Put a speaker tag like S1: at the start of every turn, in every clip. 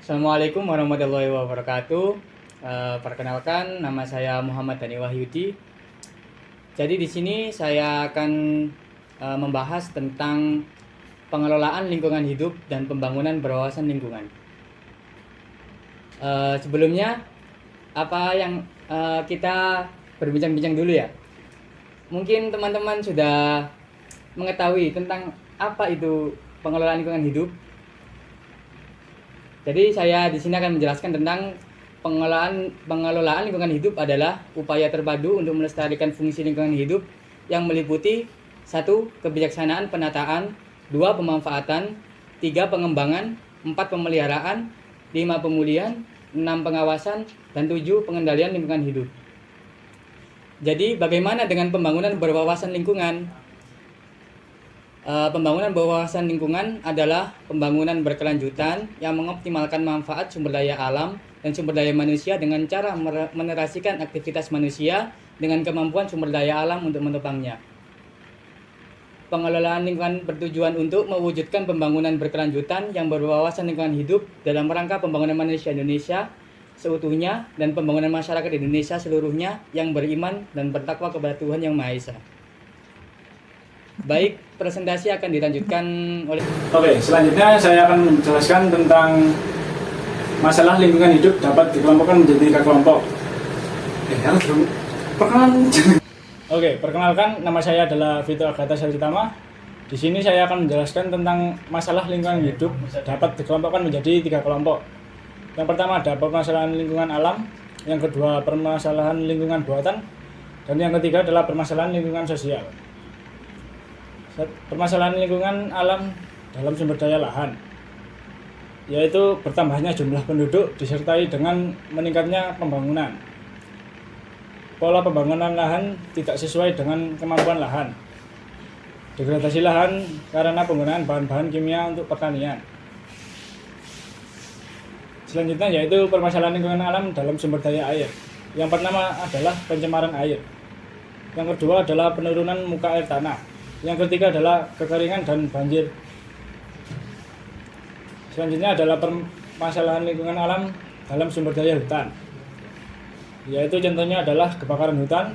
S1: Assalamualaikum warahmatullahi wabarakatuh. Perkenalkan, nama saya Muhammad Dhani Wahyudi. Jadi di sini saya akan membahas tentang pengelolaan lingkungan hidup dan pembangunan berwawasan lingkungan. Sebelumnya, apa yang kita berbincang-bincang dulu ya. Mungkin teman-teman sudah mengetahui tentang apa itu pengelolaan lingkungan hidup. Jadi saya di sini akan menjelaskan tentang pengelolaan lingkungan hidup adalah upaya terpadu untuk melestarikan fungsi lingkungan hidup yang meliputi 1. Kebijaksanaan penataan, 2. Pemanfaatan, 3. Pengembangan, 4. Pemeliharaan, 5. Pemulihan, 6. Pengawasan, dan 7. Pengendalian lingkungan hidup. Jadi bagaimana dengan pembangunan berwawasan lingkungan? Pembangunan berwawasan lingkungan adalah pembangunan berkelanjutan yang mengoptimalkan manfaat sumber daya alam dan sumber daya manusia dengan cara menerasikan aktivitas manusia dengan kemampuan sumber daya alam untuk menopangnya. Pengelolaan lingkungan bertujuan untuk mewujudkan pembangunan berkelanjutan yang berwawasan lingkungan hidup dalam rangka pembangunan manusia Indonesia seutuhnya dan pembangunan masyarakat Indonesia seluruhnya yang beriman dan bertakwa kepada Tuhan Yang Maha Esa. Baik, presentasi akan dilanjutkan oleh...
S2: Oke, selanjutnya saya akan menjelaskan tentang masalah lingkungan hidup dapat dikelompokkan menjadi 3 kelompok. Perkenalkan, nama saya adalah Vito Agatha Salitama. Di sini saya akan menjelaskan tentang masalah lingkungan hidup dapat dikelompokkan menjadi 3 kelompok. Yang pertama ada permasalahan lingkungan alam, yang kedua permasalahan lingkungan buatan, dan yang ketiga adalah permasalahan lingkungan sosial. Permasalahan lingkungan alam dalam sumber daya lahan, yaitu bertambahnya jumlah penduduk disertai dengan meningkatnya pembangunan. Pola pembangunan lahan tidak sesuai dengan kemampuan lahan. Degradasi lahan karena penggunaan bahan-bahan kimia untuk pertanian. Selanjutnya yaitu permasalahan lingkungan alam dalam sumber daya air. Yang pertama adalah pencemaran air. Yang kedua adalah penurunan muka air tanah. Yang ketiga adalah kekeringan dan banjir. Selanjutnya adalah permasalahan lingkungan alam dalam sumber daya hutan, yaitu contohnya adalah kebakaran hutan,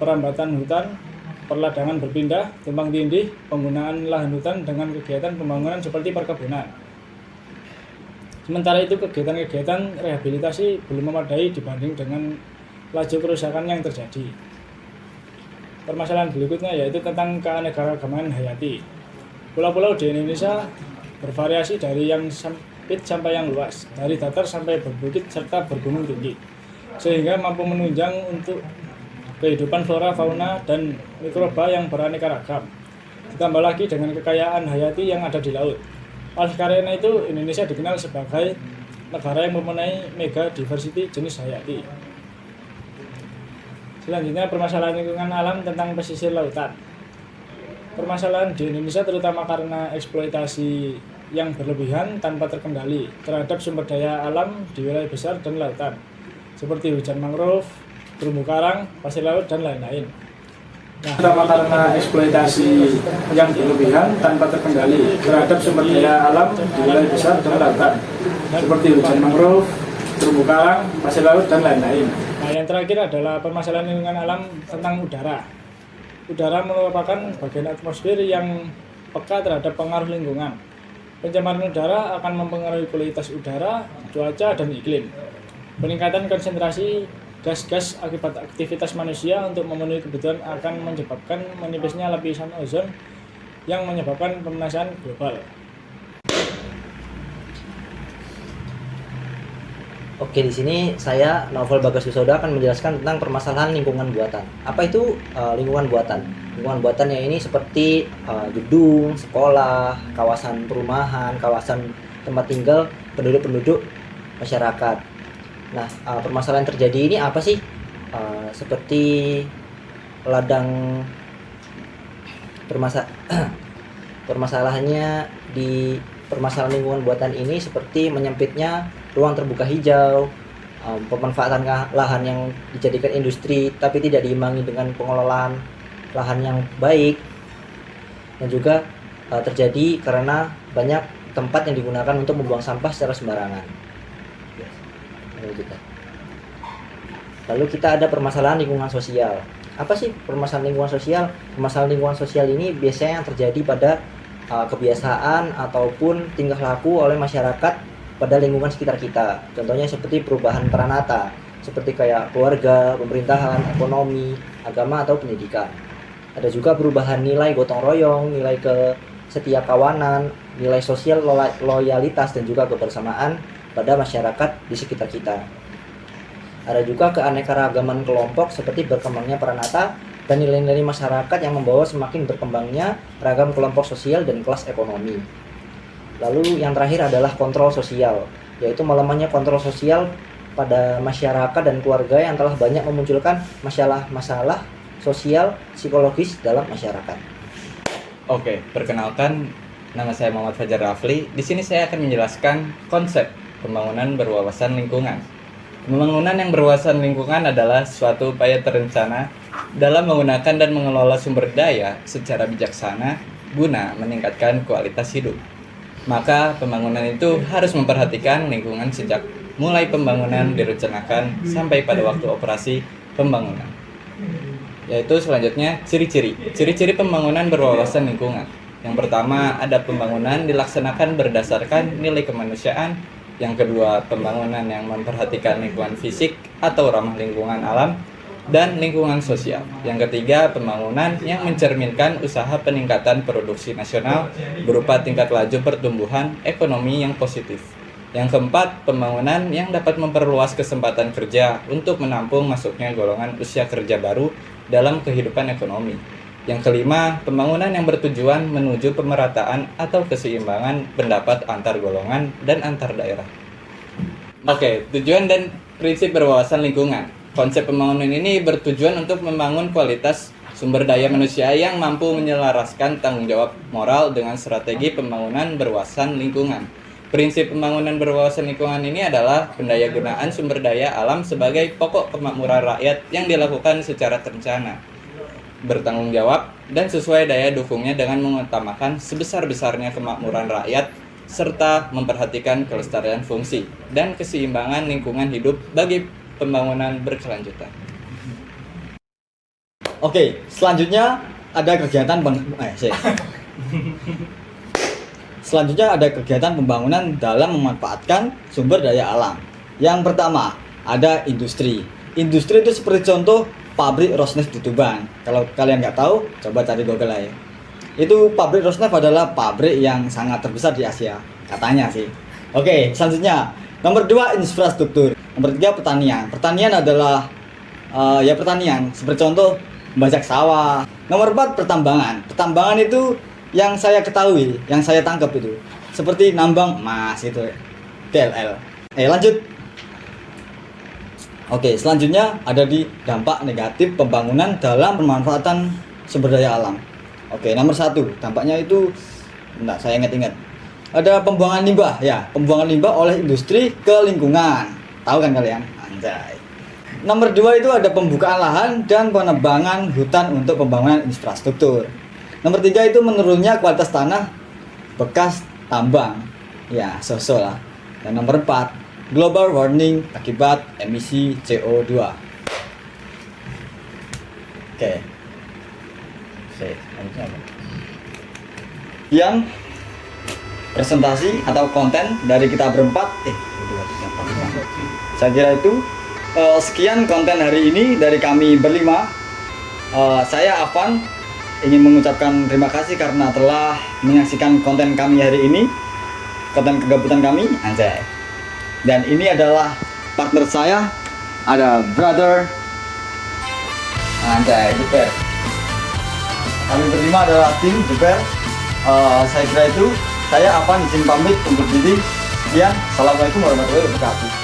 S2: perambatan hutan, perladangan berpindah, tumpang tindih, penggunaan lahan hutan dengan kegiatan pembangunan seperti perkebunan. Sementara itu kegiatan-kegiatan rehabilitasi belum memadai dibanding dengan laju kerusakan yang terjadi. Permasalahan berikutnya yaitu tentang keanekaragaman hayati. Pulau-pulau di Indonesia bervariasi dari yang sempit sampai yang luas, dari datar sampai berbukit serta bergunung tinggi, sehingga mampu menunjang untuk kehidupan flora, fauna, dan mikroba yang beraneka ragam. Ditambah lagi dengan kekayaan hayati yang ada di laut. Oleh karena itu, Indonesia dikenal sebagai negara yang mempunyai mega diversity jenis hayati. Selanjutnya permasalahan lingkungan alam tentang pesisir lautan. Permasalahan di Indonesia terutama karena eksploitasi yang berlebihan tanpa terkendali terhadap sumber daya alam di wilayah besar dan lautan, seperti hujan mangrove, terumbu karang, pasir laut, dan lain-lain. Terutama karena eksploitasi yang berlebihan tanpa terkendali terhadap sumber daya alam di wilayah besar dan lautan, seperti hujan mangrove, terumbu karang, pasir laut, dan lain-lain. Nah, yang terakhir adalah permasalahan lingkungan alam tentang udara. Udara merupakan bagian atmosfer yang peka terhadap pengaruh lingkungan. Pencemaran udara akan mempengaruhi kualitas udara, cuaca, dan iklim. Peningkatan konsentrasi gas-gas akibat aktivitas manusia untuk memenuhi kebutuhan akan menyebabkan menipisnya lapisan ozon yang menyebabkan pemanasan global.
S3: Oke, di sini saya Naufal Bagas Wisoda akan menjelaskan tentang permasalahan lingkungan buatan. Apa itu lingkungan buatan? Lingkungan buatan yang ini seperti gedung, sekolah, kawasan perumahan, kawasan tempat tinggal penduduk-penduduk masyarakat. Nah, permasalahan terjadi ini apa sih? Seperti ladang permasalahannya di permasalahan lingkungan buatan ini seperti menyempitnya ruang terbuka hijau, pemanfaatan lahan yang dijadikan industri tapi tidak diimbangi dengan pengelolaan lahan yang baik, dan juga terjadi karena banyak tempat yang digunakan untuk membuang sampah secara sembarangan. Gitu. Lalu kita ada permasalahan lingkungan sosial. Apa sih permasalahan lingkungan sosial? Permasalahan lingkungan sosial ini biasanya yang terjadi pada kebiasaan ataupun tingkah laku oleh masyarakat pada lingkungan sekitar kita. Contohnya seperti perubahan peranata, seperti kayak keluarga, pemerintahan, ekonomi, agama, atau pendidikan. Ada juga perubahan nilai gotong royong, nilai kesetia kawanan, nilai sosial, loyalitas, dan juga kebersamaan pada masyarakat di sekitar kita. Ada juga keanekaragaman kelompok seperti berkembangnya peranata dan nilai-nilai masyarakat yang membawa semakin berkembangnya ragam kelompok sosial dan kelas ekonomi. Lalu yang terakhir adalah kontrol sosial, yaitu melemahnya kontrol sosial pada masyarakat dan keluarga yang telah banyak memunculkan masalah-masalah sosial psikologis dalam masyarakat.
S4: Oke, perkenalkan, nama saya Muhammad Fajar Rafli. Di sini saya akan menjelaskan konsep pembangunan berwawasan lingkungan. Pembangunan yang berwawasan lingkungan adalah suatu upaya terencana dalam menggunakan dan mengelola sumber daya secara bijaksana guna meningkatkan kualitas hidup. Maka pembangunan itu harus memperhatikan lingkungan sejak mulai pembangunan direncanakan sampai pada waktu operasi pembangunan. Yaitu selanjutnya ciri-ciri pembangunan berwawasan lingkungan. Yang pertama, ada pembangunan dilaksanakan berdasarkan nilai kemanusiaan. Yang kedua, pembangunan yang memperhatikan lingkungan fisik atau ramah lingkungan alam dan lingkungan sosial. Yang ketiga, pembangunan yang mencerminkan usaha peningkatan produksi nasional berupa tingkat laju pertumbuhan ekonomi yang positif. Yang keempat, pembangunan yang dapat memperluas kesempatan kerja untuk menampung masuknya golongan usia kerja baru dalam kehidupan ekonomi. Yang kelima, pembangunan yang bertujuan menuju pemerataan atau keseimbangan pendapat antar golongan dan antar daerah. Oke, tujuan dan prinsip berwawasan lingkungan. Konsep pembangunan ini bertujuan untuk membangun kualitas sumber daya manusia yang mampu menyelaraskan tanggung jawab moral dengan strategi pembangunan berwawasan lingkungan. Prinsip pembangunan berwawasan lingkungan ini adalah pendayagunaan sumber daya alam sebagai pokok kemakmuran rakyat yang dilakukan secara terencana, bertanggung jawab, dan sesuai daya dukungnya dengan mengutamakan sebesar-besarnya kemakmuran rakyat serta memperhatikan kelestarian fungsi dan keseimbangan lingkungan hidup bagi pembangunan berkelanjutan.
S5: Oke, selanjutnya ada kegiatan Selanjutnya ada kegiatan pembangunan dalam memanfaatkan sumber daya alam. Yang pertama, ada industri. Industri itu seperti contoh pabrik Rosneft di Tuban. Kalau kalian nggak tahu, coba cari Google aja. Itu pabrik Rosneft adalah pabrik yang sangat terbesar di Asia, katanya sih. Oke, selanjutnya nomor 2, infrastruktur. Nomor 3, pertanian. Pertanian adalah pertanian, seperti contoh membajak sawah. Nomor 4, pertambangan. Pertambangan itu yang saya ketahui, yang saya tangkap itu seperti nambang emas itu, TLL. Lanjut. Oke, selanjutnya ada di dampak negatif pembangunan dalam pemanfaatan sumber daya alam. Oke, nomor 1, dampaknya itu, saya ingat-ingat. Ada pembuangan limbah, ya, pembuangan limbah oleh industri ke lingkungan. Tahu kan kalian? Anjay. Nomor 2 itu ada pembukaan lahan dan penebangan hutan untuk pembangunan infrastruktur. Nomor 3 itu menurunnya kualitas tanah bekas tambang. Ya, so-so lah. Dan nomor 4, global warming akibat emisi CO2. Oke. Yang presentasi atau konten dari kita berempat. Saya kira itu sekian konten hari ini dari kami berlima. Saya Afan ingin mengucapkan terima kasih karena telah menyaksikan konten kami hari ini, konten kegabutan kami, anjay. Dan ini adalah partner saya, ada brother, anjay, Jeper. Kami berlima adalah tim Jeper. Saya kira itu, saya Afan izin pamit untuk diri. Sekian, assalamualaikum warahmatullahi wabarakatuh.